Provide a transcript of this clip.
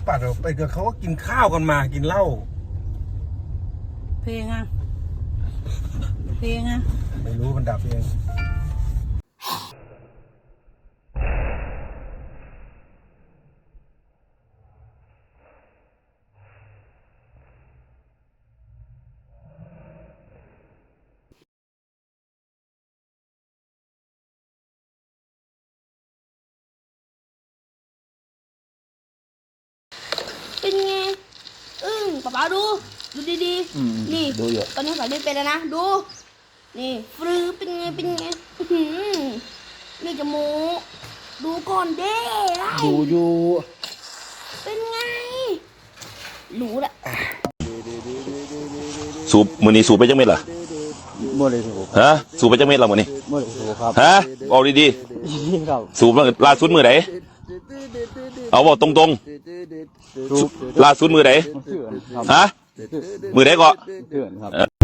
ปัดออกไปกับเขาก็กินข้าวกันมากินเหล้าเพลงอ่ะไม่รู้มันดับเองเป็นไงป๊าดูดีๆนี่ดูอยู่ตอนนี้ใส่ได้เป็นแล้วนะดูนี่ฟรือเป็นไงนี่จมูกดูก่อนเด้ดูอยู่ เป็นไงรู้ละสูบมือนี้สูบไปจังเม็ดล่ะบ่ได้สูบฮะสูบไปจังเม็ดล่ะมือนี้บ่ได้สูบครับฮะเอาดี ๆครับๆสูบล่าสุดมือไหนเอาบอกตรงๆล่าสุดมือไหนฮะมือไหนก็เถื่อนครับ